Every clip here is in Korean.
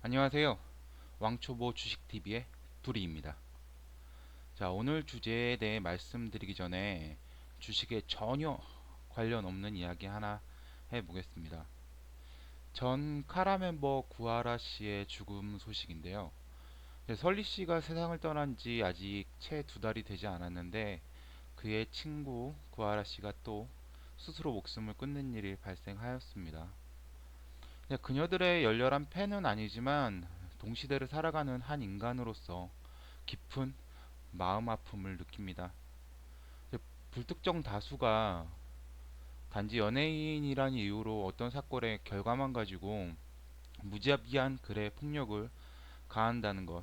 안녕하세요. 왕초보 주식TV의 두리입니다. 자, 오늘 주제에 대해 말씀드리기 전에 주식에 전혀 관련 없는 이야기 하나 해보겠습니다. 전 카라 멤버 구하라 씨의 죽음 소식인데요. 설리 씨가 세상을 떠난 지 아직 채 2달이 되지 않았는데 그의 친구 구하라 씨가 또 스스로 목숨을 끊는 일이 발생하였습니다. 그녀들의 열렬한 팬은 아니지만 동시대를 살아가는 한 인간으로서 깊은 마음 아픔을 느낍니다. 불특정 다수가 단지 연예인이란 이유로 어떤 사건의 결과만 가지고 무자비한 글의 폭력을 가한다는 것.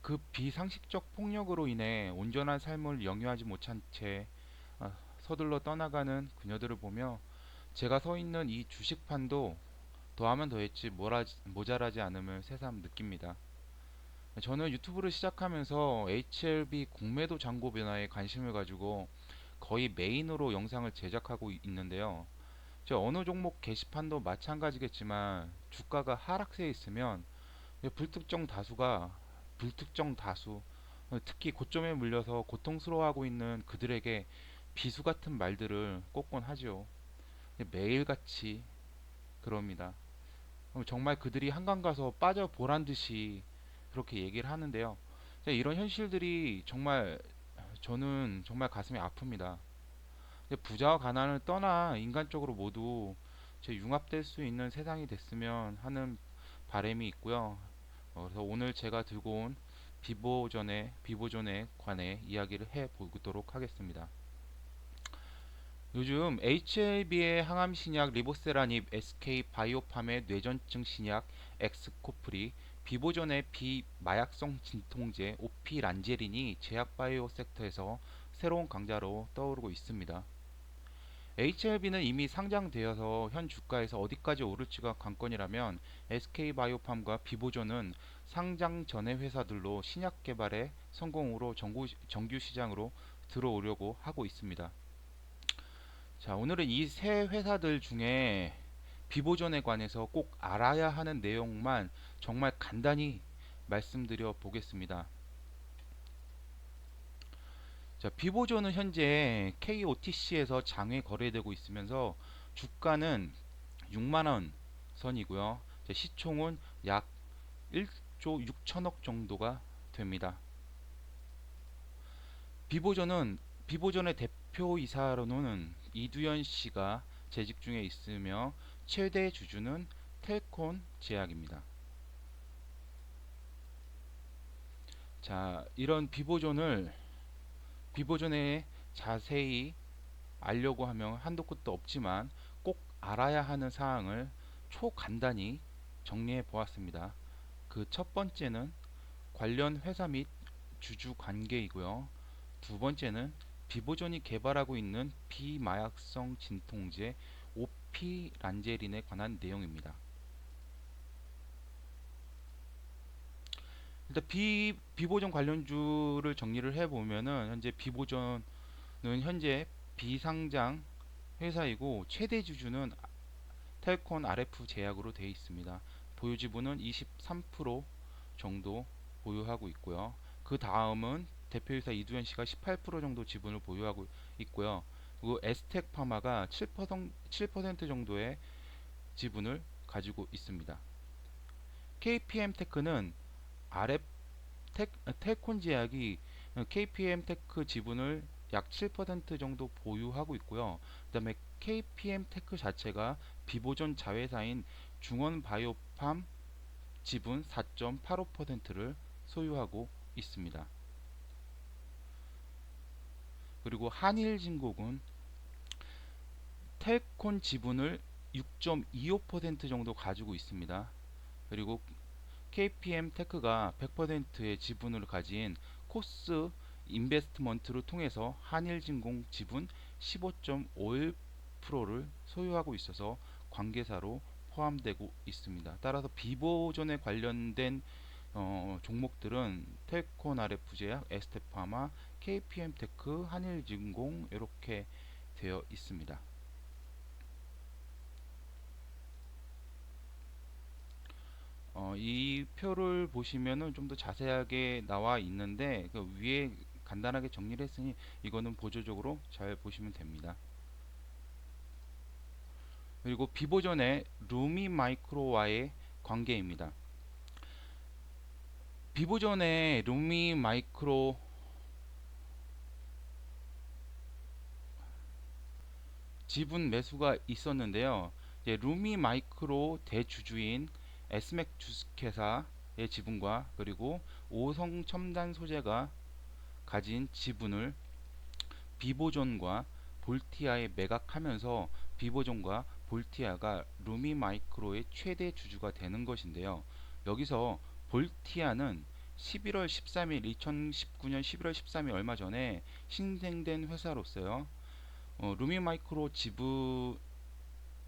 그 비상식적 폭력으로 인해 온전한 삶을 영위하지 못한 채 서둘러 떠나가는 그녀들을 보며 제가 서 있는 이 주식판도 더하면 더했지 모자라지 않음을 새삼 느낍니다. 저는 유튜브를 시작하면서 HLB 공매도 잔고 변화에 관심을 가지고 거의 메인으로 영상을 제작하고 있는데요. 저 어느 종목 게시판도 마찬가지겠지만 주가가 하락세에 있으면 불특정 다수가 불특정 다수 특히 고점에 물려서 고통스러워하고 있는 그들에게 비수 같은 말들을 꽂곤 하지요. 매일같이 그럽니다. 정말 그들이 한강 가서 빠져 보란 듯이 그렇게 얘기를 하는데요. 이런 현실들이 정말 저는 정말 가슴이 아픕니다. 부자와 가난을 떠나 인간적으로 모두 융합될 수 있는 세상이 됐으면 하는 바람이 있고요. 그래서 오늘 제가 들고 온 비보존에 관해 이야기를 해보도록 하겠습니다. 요즘 HLB의 항암 신약 리보세라닙, SK 바이오팜의 뇌전증 신약 엑스코프리, 비보존의 비마약성 진통제 오피란제린이 제약 바이오 섹터에서 새로운 강자로 떠오르고 있습니다. HLB는 이미 상장되어서 현 주가에서 어디까지 오를지가 관건이라면 SK 바이오팜과 비보존은 상장 전의 회사들로 신약 개발에 성공으로 정규 시장으로 들어오려고 하고 있습니다. 자, 오늘은 이 세 회사들 중에 비보존에 관해서 꼭 알아야 하는 내용만 정말 간단히 말씀드려 보겠습니다. 자, 비보존은 현재 KOTC에서 장외 거래되고 있으면서 주가는 6만원 선이고요. 시총은 약 1조 6천억 정도가 됩니다. 비보존의 대표이사로는 이두현 씨가 재직 중에 있으며 최대 주주는 텔콘 제약입니다. 자, 이런 비보존에 자세히 알려고 하면 한도 끝도 없지만 꼭 알아야 하는 사항을 초간단히 정리해 보았습니다. 그 첫 번째는 관련 회사 및 주주 관계이고요. 두 번째는 비보존이 개발하고 있는 비마약성 진통제 오피란제린에 관한 내용입니다. 일단 비보존 관련주를 정리를 해보면은 현재 비보존은 현재 비상장 회사이고 최대 주주는 텔콘 RF 제약으로 되어 있습니다. 보유 지분은 23% 정도 보유하고 있고요. 그 다음은 대표이사 이두현 씨가 18% 정도 지분을 보유하고 있고요. 그리고 에스텍 파마가 7% 정도의 지분을 가지고 있습니다. KPM 테크는 RF 텔콘 제약이 KPM 테크 지분을 약 7% 정도 보유하고 있고요. 그다음에 KPM 테크 자체가 비보존 자회사인 중원바이오팜 지분 4.85%를 소유하고 있습니다. 그리고 한일진곡은 텔콘 지분을 6.25% 정도 가지고 있습니다. 그리고 KPM 테크가 100%의 지분을 가진 코스 인베스트먼트를 통해서 한일진공 지분 15.51%를 소유하고 있어서 관계사로 포함되고 있습니다. 따라서 비보존에 관련된 종목들은 텔콘 RF제약, 에스테파마, KPM테크, 한일진공 이렇게 되어 있습니다. 이 표를 보시면은 좀 더 자세하게 나와 있는데 그 위에 간단하게 정리를 했으니 이거는 보조적으로 잘 보시면 됩니다. 그리고 비보존의 루미 마이크로와의 관계입니다. 비보존의 루미 마이크로 지분 매수가 있었는데요. 이제 루미 마이크로 대주주인 에스맥 주식회사의 지분과 그리고 오성 첨단 소재가 가진 지분을 비보존과 볼티아에 매각하면서 비보존과 볼티아가 루미 마이크로의 최대 주주가 되는 것인데요. 여기서 볼티아는 11월 13일 2019년 11월 13일 얼마 전에 신생된 회사로서요. 루미 마이크로 지분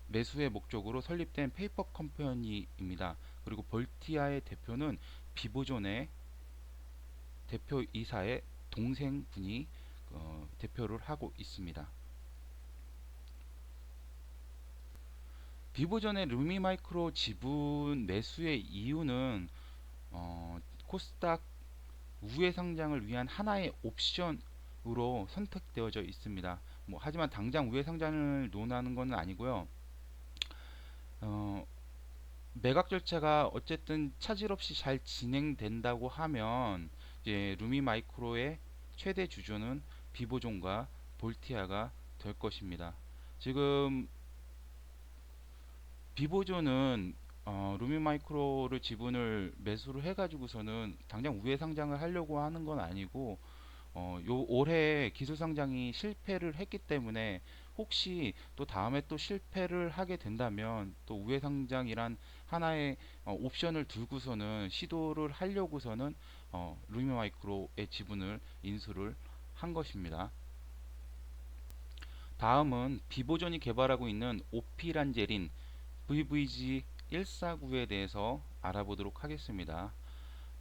매수의 목적으로 설립된 페이퍼 컴퍼니입니다. 그리고 볼티아의 대표는 비보존의 대표이사의 동생분이 대표를 하고 있습니다. 비보존의 루미마이크로 지분 매수의 이유는 코스닥 우회 상장을 위한 하나의 옵션으로 선택되어져 있습니다. 하지만 당장 우회 상장을 논하는 것은 아니고요. 어, 매각 절차가 어쨌든 차질 없이 잘 진행된다고 하면 이제 루미마이크로의 최대 주주는 비보존과 볼티아가 될 것입니다. 지금 비보존은 루미마이크로를 지분을 매수를 해가지고서는 당장 우회 상장을 하려고 하는 건 아니고 요 올해 기술 상장이 실패를 했기 때문에 혹시 또 다음에 또 실패를 하게 된다면 또 우회 상장이란 하나의 옵션을 두고서는 시도를 하려고서는 루미마이크로의 지분을 인수를 한 것입니다. 다음은 비보존이 개발하고 있는 오피란제린 VVG149에 대해서 알아보도록 하겠습니다.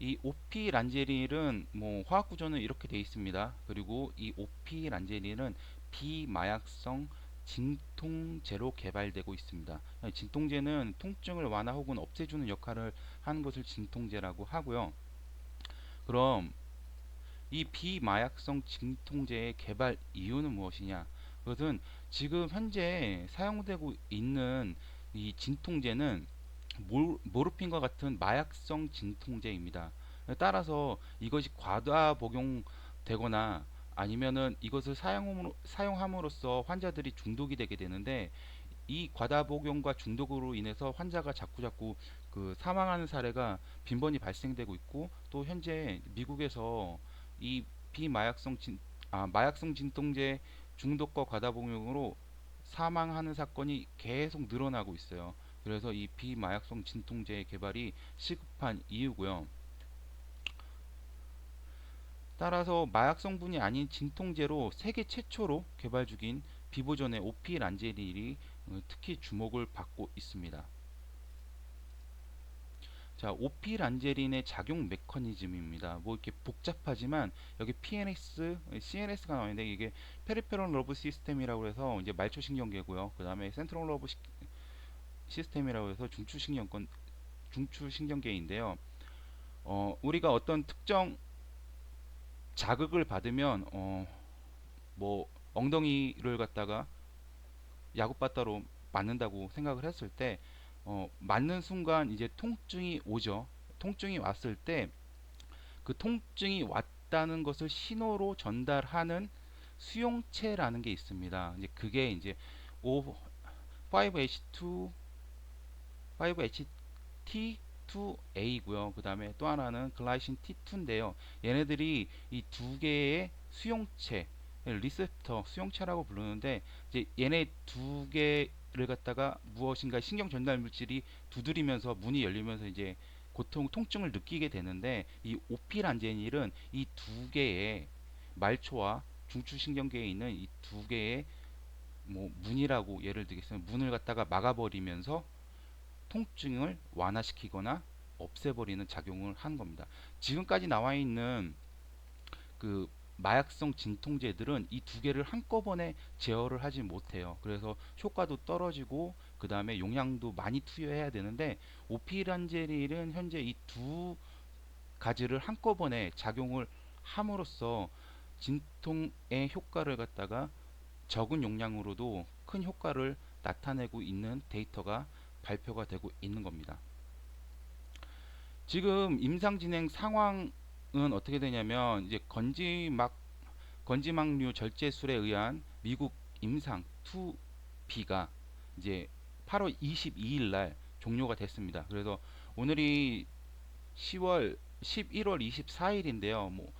이 오피란제린은 화학 구조는 이렇게 되어 있습니다. 그리고 이 오피란제린은 비마약성 진통제로 개발되고 있습니다. 진통제는 통증을 완화 혹은 없애주는 역할을 하는 것을 진통제라고 하고요. 그럼 이 비마약성 진통제의 개발 이유는 무엇이냐? 그것은 지금 현재 사용되고 있는 이 진통제는 모르핀과 같은 마약성 진통제입니다. 따라서 이것이 과다 복용되거나 아니면은 이것을 사용함으로써 환자들이 중독이 되게 되는데 이 과다 복용과 중독으로 인해서 환자가 자꾸자꾸 사망하는 사례가 빈번히 발생되고 있고 또 현재 미국에서 이 비마약성 마약성 진통제 중독과 과다 복용으로 사망하는 사건이 계속 늘어나고 있어요. 그래서 이 비마약성 진통제의 개발이 시급한 이유고요. 따라서 마약 성분이 아닌 진통제로 세계 최초로 개발 중인 비보존의 오피란제릴이 특히 주목을 받고 있습니다. 자, 오피란제린의 작용 메커니즘입니다. 이렇게 복잡하지만 여기 PNS, CNS가 나오는데 이게 페리페럴 러브 시스템이라고 해서 이제 말초신경계고요. 그 다음에 센트럴 러브 시스템이라고 해서 중추신경계인데요. 우리가 어떤 특정 자극을 받으면 엉덩이를 갖다가 야구바따로 맞는다고 생각을 했을 때 맞는 순간 이제 통증이 오죠. 통증이 왔을 때 그 통증이 왔다는 것을 신호로 전달하는 수용체라는 게 있습니다. 이제 그게 이제 O 5H2 5HT2A고요. 그 다음에 또 하나는 글라이신 T2인데요. 얘네들이 이 두 개의 수용체, 리셉터 수용체라고 부르는데 이제 얘네 두 개를 갖다가 무엇인가 신경 전달 물질이 두드리면서 문이 열리면서 이제 통증을 느끼게 되는데 이 오피란제닐은 이 두 개의 말초와 중추신경계에 있는 이 두 개의 문이라고 예를 들겠습니다. 문을 갖다가 막아버리면서 통증을 완화시키거나 없애버리는 작용을 하는 겁니다. 지금까지 나와 있는 그 마약성 진통제들은 이 두 개를 한꺼번에 제어를 하지 못해요. 그래서 효과도 떨어지고 그 다음에 용량도 많이 투여해야 되는데 오피란제릴은 현재 이 두 가지를 한꺼번에 작용을 함으로써 진통의 효과를 갖다가 적은 용량으로도 큰 효과를 나타내고 있는 데이터가 발표가 되고 있는 겁니다. 지금 임상 진행 상황은 어떻게 되냐면 이제 건지막류 절제술에 의한 미국 임상 2B가 이제 8월 22일 날 종료가 됐습니다. 그래서 오늘이 11월 24일인데요.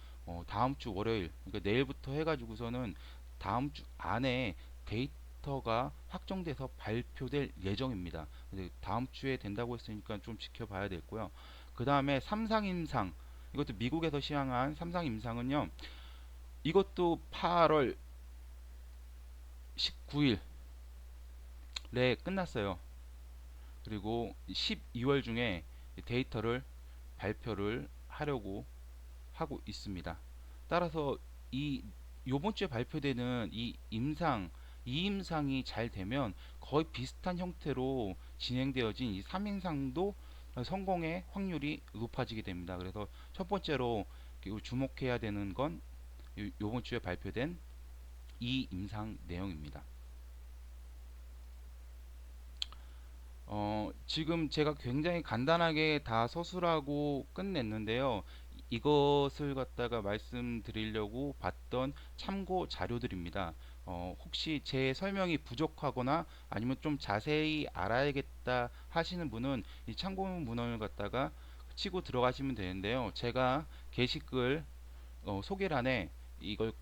다음 주 월요일, 그러니까 내일부터 해가지고서는 다음 주 안에 데이터가 확정돼서 발표될 예정입니다. 근데 다음 주에 된다고 했으니까 좀 지켜봐야 되고요. 그 다음에 삼상 임상, 이것도 미국에서 시행한 삼상 임상은요. 이것도 8월 19일에 끝났어요. 그리고 12월 중에 데이터를 발표를 하려고 하고 있습니다. 따라서 이 요번 주에 발표되는 이 임상이 잘 되면 거의 비슷한 형태로 진행되어진 이 3임상도 성공의 확률이 높아지게 됩니다. 그래서 첫 번째로 주목해야 되는 건 요번 주에 발표된 이 임상 내용입니다. 지금 제가 굉장히 간단하게 다 서술하고 끝냈는데요. 이것을 갖다가 말씀드리려고 봤던 참고 자료들입니다. 혹시 제 설명이 부족하거나 아니면 좀 자세히 알아야겠다 하시는 분은 이 참고 문헌을 갖다가 치고 들어가시면 되는데요. 제가 게시글 소개란에 이걸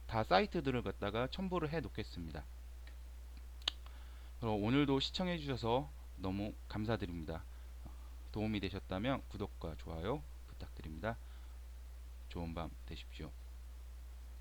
다 사이트들을 갖다가 첨부를 해 놓겠습니다. 그럼 오늘도 시청해 주셔서 너무 감사드립니다. 도움이 되셨다면 구독과 좋아요 부탁드립니다. 좋은 밤 되십시오.